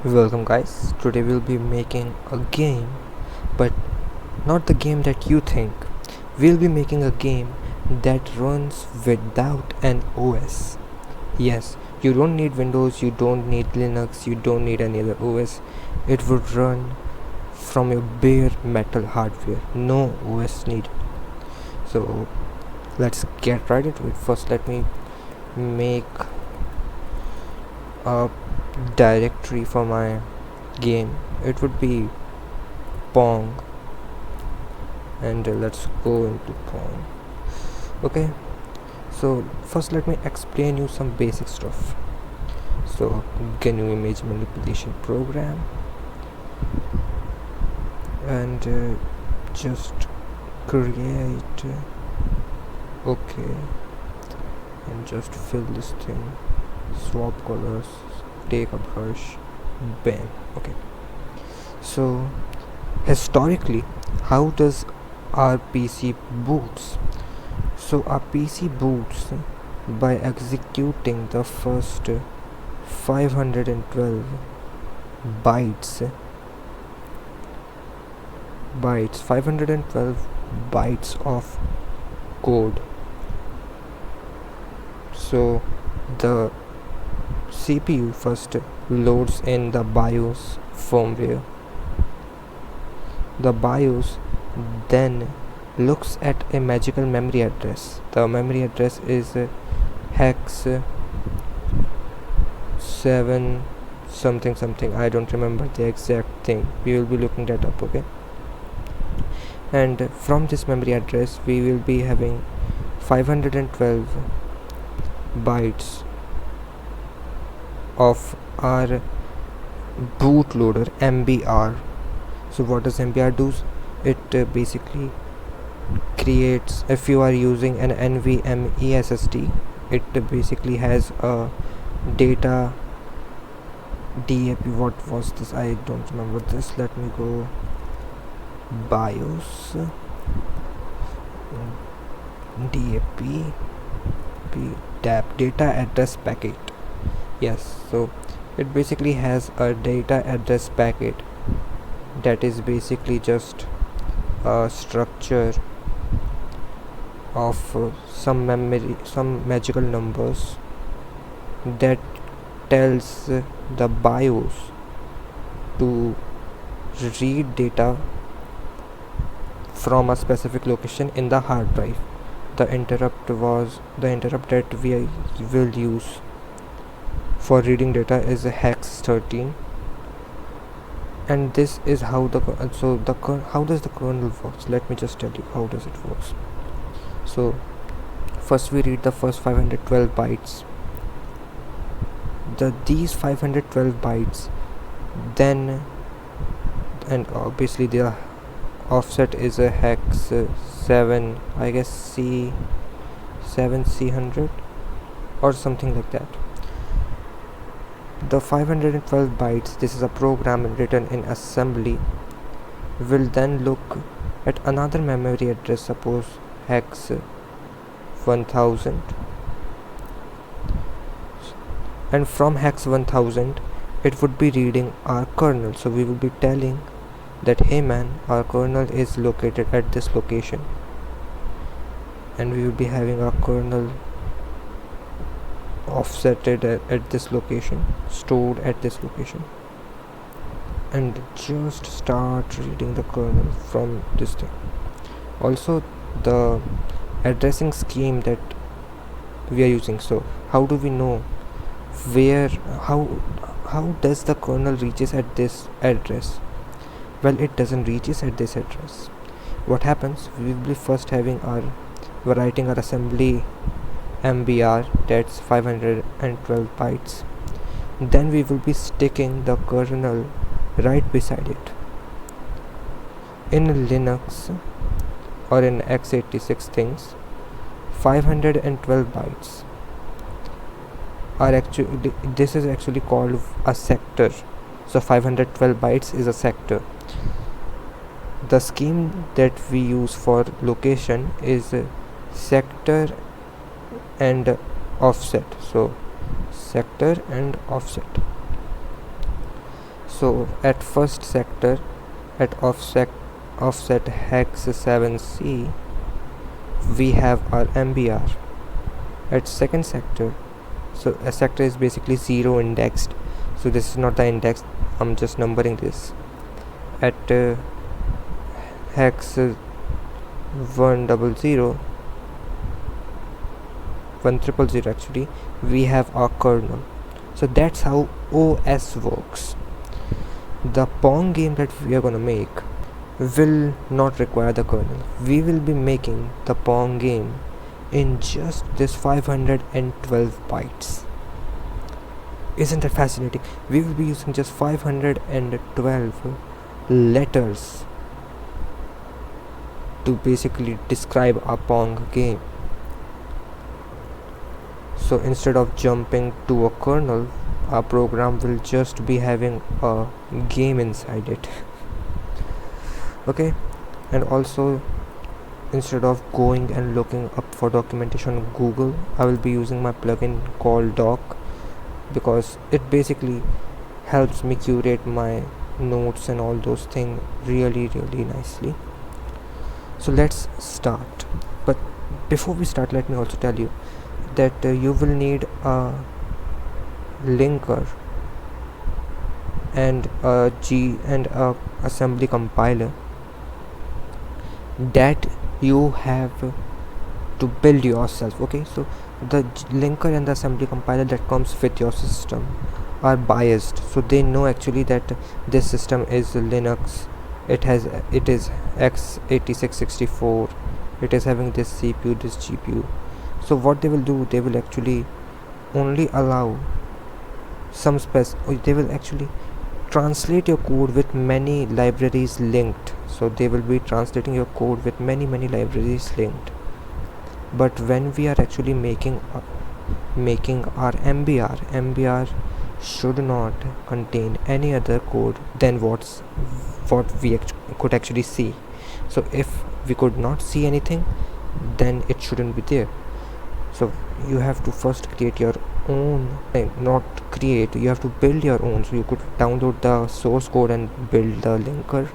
Welcome guys, today we'll be making a game, but not the game that you think. We'll be making a game that runs without an OS. Yes, you don't need Windows, you don't need Linux, you don't need any other OS. It would run from your bare metal hardware, no OS needed. So let's get right into it. First let me make a directory for my game. It would be Pong, and let's go into Pong. Okay, so first let me explain you some basic stuff. So GNU image manipulation program, and just create okay, and just fill this thing, swap colors, take a brush, bam. Okay, so historically, how does our PC boots? So our PC boots by executing the first 512 bytes 512 bytes of code. So the CPU first loads in the BIOS firmware. The BIOS then looks at a magical memory address. The memory address is hex 7 something something. I don't remember the exact thing. We will be looking that up, okay? And from this memory address we will be having 512 bytes of our bootloader MBR. So what does MBR do? It basically creates, if you are using an NVMe SSD, it basically has a data DAP. What was this? I don't remember this. Let me go BIOS DAP data address packet. Yes, so it basically has a data address packet that is basically just a structure of some memory, some magical numbers that tells the BIOS to read data from a specific location in the hard drive. The interrupt that we will use for reading data is hex 13, and this is how how does the kernel works. Let me just tell you how does it works. So first we read the first 512 bytes. These 512 bytes then, and obviously their offset is a hex 7, I guess C7C100 or something like that. The 512 bytes, this is a program written in assembly, will then look at another memory address, suppose hex 1000, and from hex 1000 it would be reading our kernel. So we will be telling that, hey man, our kernel is located at this location, and we will be having our kernel offsetted at this location, stored at this location, and just start reading the kernel from this thing. Also the addressing scheme that we are using. So how do we know where, how does the kernel reaches at this address? Well, it doesn't reaches at this address. What happens, we will be first having we're writing our assembly MBR, that's 512 bytes. Then we will be sticking the kernel right beside it. In Linux or in x86 things, 512 bytes are actually, this is actually called a sector. So 512 bytes is a sector. The scheme that we use for location is sector and offset. So sector and offset. So at first sector, at offset hex 7c, we have our MBR. At second sector, so a sector is basically 0 indexed, so this is not the index, I'm just numbering this. At hex 100 actually, we have our kernel. So that's how OS works. The Pong game that we are gonna make will not require the kernel. We will be making the Pong game in just this 512 bytes. Isn't that fascinating? We will be using just 512 letters to basically describe a Pong game. So instead of jumping to a kernel, our program will just be having a game inside it. Okay, and also instead of going and looking up for documentation on Google, I will be using my plugin called Doc, because it basically helps me curate my notes and all those things really nicely. So let's start. But before we start, let me also tell you that you will need a linker and a assembly compiler that you have to build yourself. Okay, so the linker and the assembly compiler that comes with your system are biased, so they know actually that this system is Linux, it is x86-64, it is having this CPU, this GPU. So what they will do, they will actually only allow they will actually translate your code with many libraries linked. So they will be translating your code with many libraries linked. But when we are actually making our MBR should not contain any other code than what we could actually see. So if we could not see anything, then it shouldn't be there. So you have to first create your own, you have to build your own. So you could download the source code and build the linker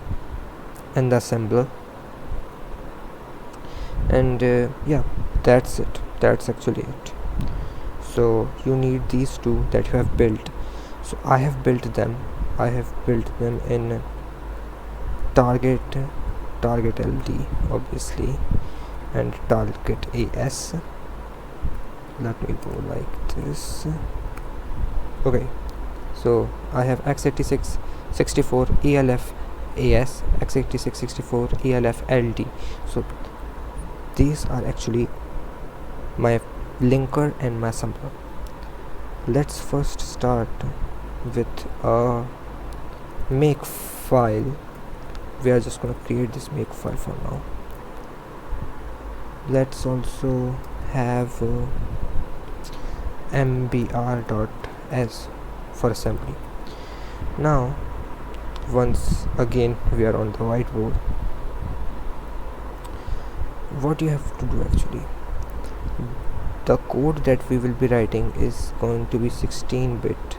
and the assembler, and yeah, that's it. That's actually it. So you need these two that you have built. So I have built them in target LD obviously, and target AS. Let me go like this. Okay, so I have x86-64 ELF AS, x86-64 ELF LD. So these are actually my linker and my assembler. Let's first start with a make file. We are just gonna create this make file for now. Let's also have mbr.s for assembly. Now once again we are on the whiteboard, what you have to do actually, the code that we will be writing is going to be 16-bit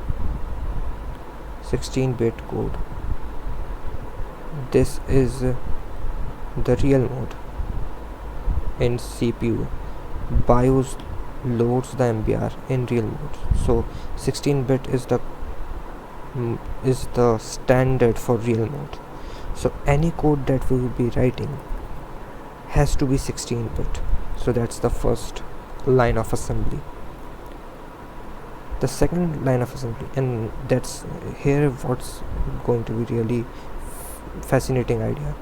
code. This is the real mode. In CPU, BIOS loads the MBR in real mode. So 16-bit is the standard for real mode. So any code that we will be writing has to be 16-bit. So that's the first line of assembly. The second line of assembly, and that's here what's going to be really fascinating idea.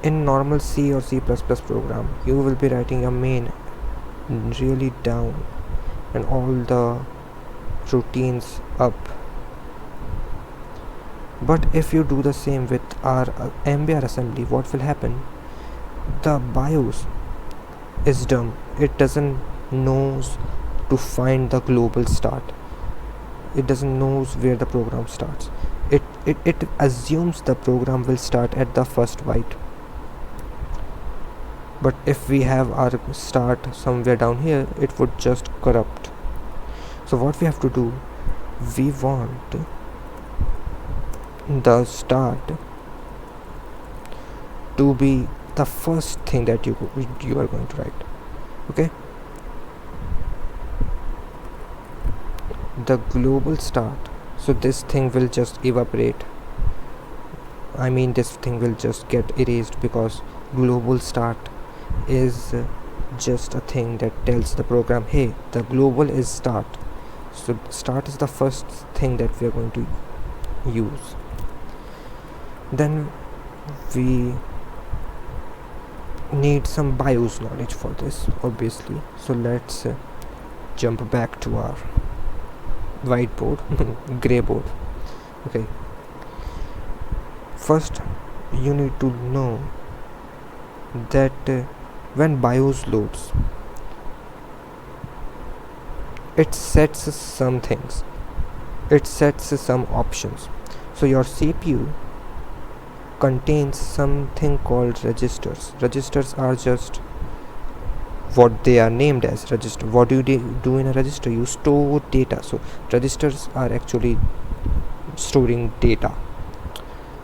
In normal C or C++ program, you will be writing your main really down and all the routines up. But if you do the same with our MBR assembly, what will happen? The BIOS is dumb. It doesn't knows to find the global start. It doesn't knows where the program starts. It assumes the program will start at the first byte. But if we have our start somewhere down here, it would just corrupt. So what we have to do, we want the start to be the first thing that you are going to write. Okay, the global start, so this thing will just evaporate. I mean, this thing will just get erased, because global start is just a thing that tells the program, hey, the global is start. So start is the first thing that we are going to use. Then we need some BIOS knowledge for this, obviously. So let's jump back to our whiteboard, gray board. Okay, first you need to know that when BIOS loads, it sets some things, it sets some options. So your CPU contains something called registers. Registers are just what they are named as, register. What do you do in a register? You store data. So registers are actually storing data.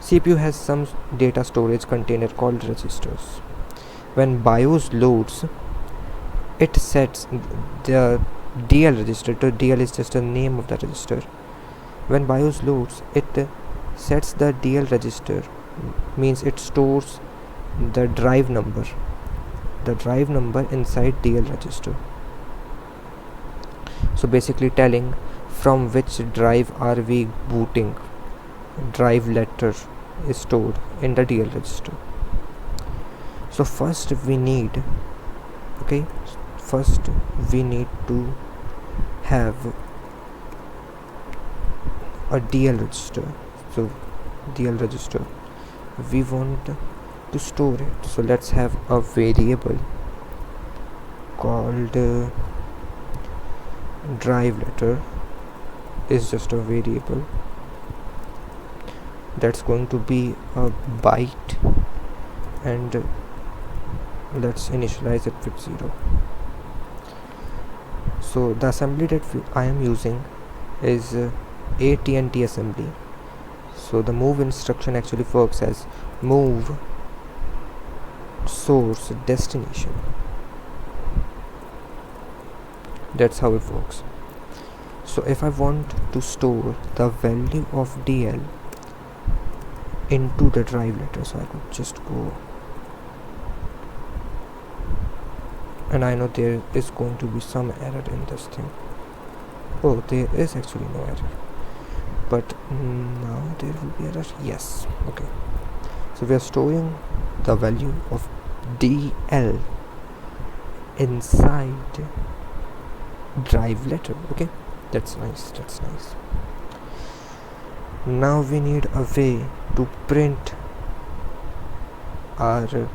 CPU has some data storage container called registers. When BIOS loads, it sets the DL register. So DL is just the name of the register. When BIOS loads, it sets the DL register, means it stores the drive number inside DL register. So basically telling from which drive are we booting. Drive letter is stored in the DL register. So first we need to have a DL register. So DL register, we want to store it. So let's have a variable called drive letter. Is just a variable that's going to be a byte, and let's initialize it with 0. So the assembly that I am using is AT&T assembly. So the move instruction actually works as move source destination. That's how it works. So if I want to store the value of DL into the drive letter, so I could just go, and I know there is going to be some error in this thing. Oh, there is actually no error, but now there will be error. Yes. Okay, so we are storing the value of DL inside drive letter. Okay, that's nice. Now we need a way to print our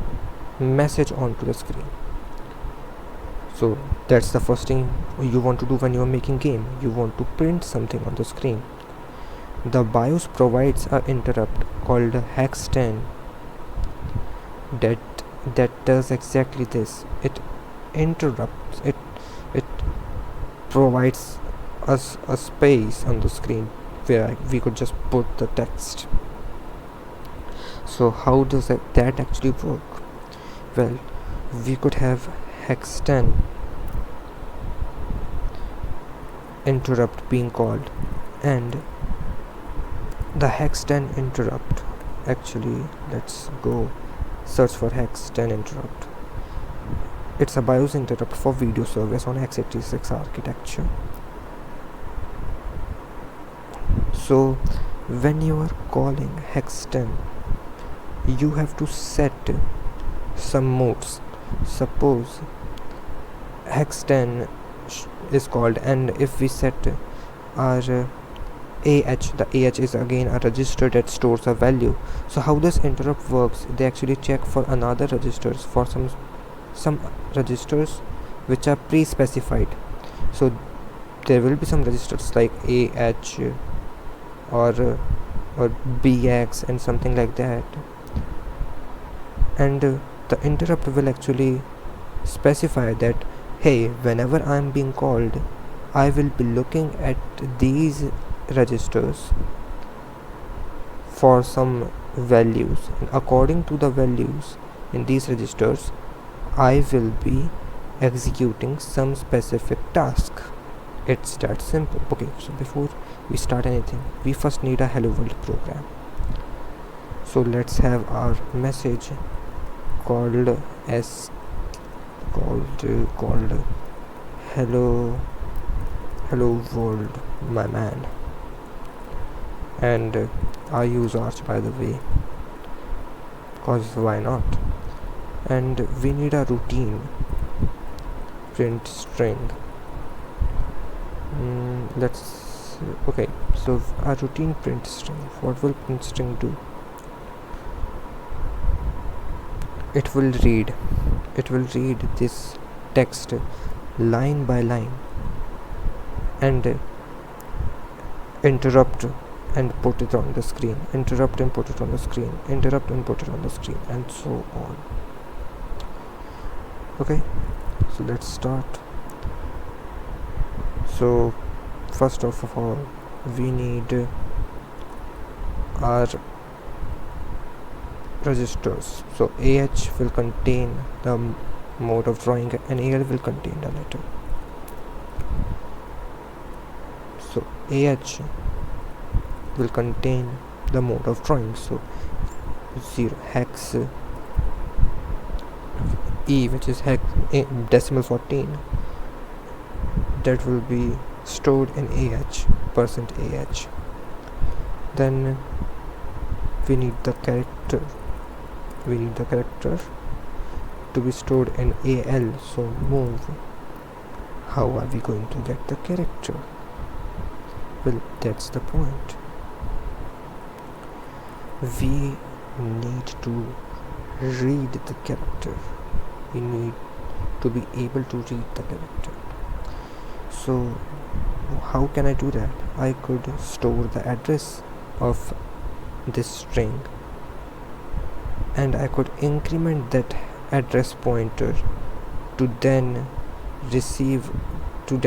message onto the screen. So that's the first thing you want to do when you are making game. You want to print something on the screen. The BIOS provides an interrupt called hex 10 that does exactly this. It interrupts, it provides us a space on the screen where we could just put the text. So how does that actually work? Well, we could have hex 10 interrupt being called, and the hex 10 interrupt, actually let's go search for hex 10 interrupt. It's a BIOS interrupt for video service on x86 architecture. So when you are calling hex 10, you have to set some modes. Suppose hex 10 is called, and if we set our the AH is again a register that stores a value. So how this interrupt works, they actually check for another registers, for some registers which are pre-specified. So there will be some registers like AH or BX and something like that, and the interrupt will actually specify that, hey, whenever I am being called, I will be looking at these registers for some values, and according to the values in these registers I will be executing some specific task. It's that simple. Okay, so before we start anything, we first need a hello world program. So let's have our message called as called hello world, my man. And I use Arch, by the way, cause why not. And we need a routine print string. Okay, so a routine print string, what will print string do? It will read this text line by line and interrupt and put it on the screen, interrupt and put it on the screen, interrupt and put it on the screen, and so on. Okay, so let's start. So first of all, we need our registers. So AH will contain the mode of drawing and AL will contain the letter. So AH will contain the mode of drawing. So 0 hex E, which is hex decimal 14, that will be stored in AH, %AH. Then we need the character to be stored in AL. So move. How are we going to get the character? Well, that's the point. We need to read the character. We need to be able to read the character. So how can I do that? I could store the address of this string and I could increment that address pointer to then receive to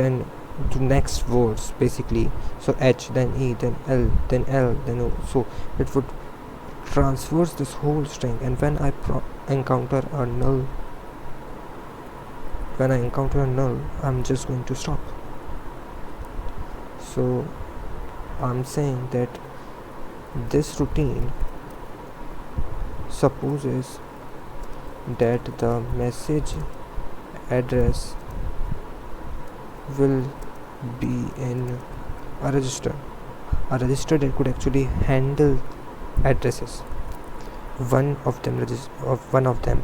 next words, basically. So H, then E, then L, then L, then O. So it would transverse this whole string, and when I encounter a null, I'm just going to stop. So I'm saying that this routine supposes that the message address will be in a register that could actually handle addresses. One of them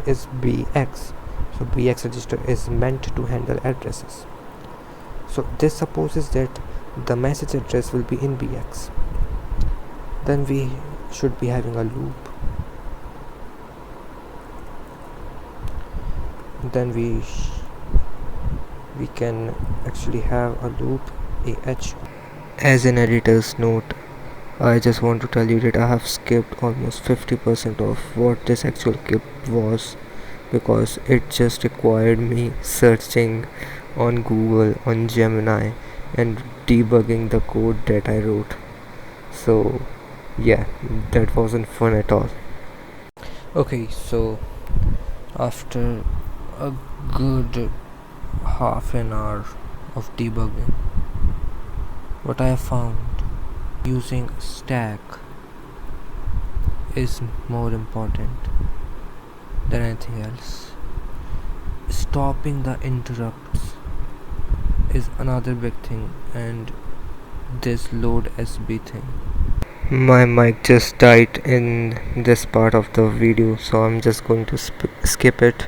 is BX. So BX register is meant to handle addresses. So this supposes that the message address will be in BX. Then we should be having a loop. Then we can actually have a loop AH. As an editor's note, I just want to tell you that I have skipped almost 50% of what this actual clip was, because it just required me searching on Google, on Gemini, and debugging the code that I wrote. So yeah, that wasn't fun at all. Okay, so after a good half an hour of debugging, what I have found, using stack is more important than anything else. Stopping the interrupts is another big thing, and this load SB thing. My mic just died in this part of the video, so I'm just going to skip it.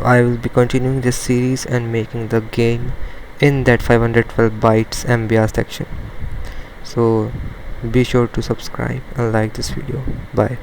I will be continuing this series and making the game in that 512 bytes MBR section. So be sure to subscribe and like this video. Bye.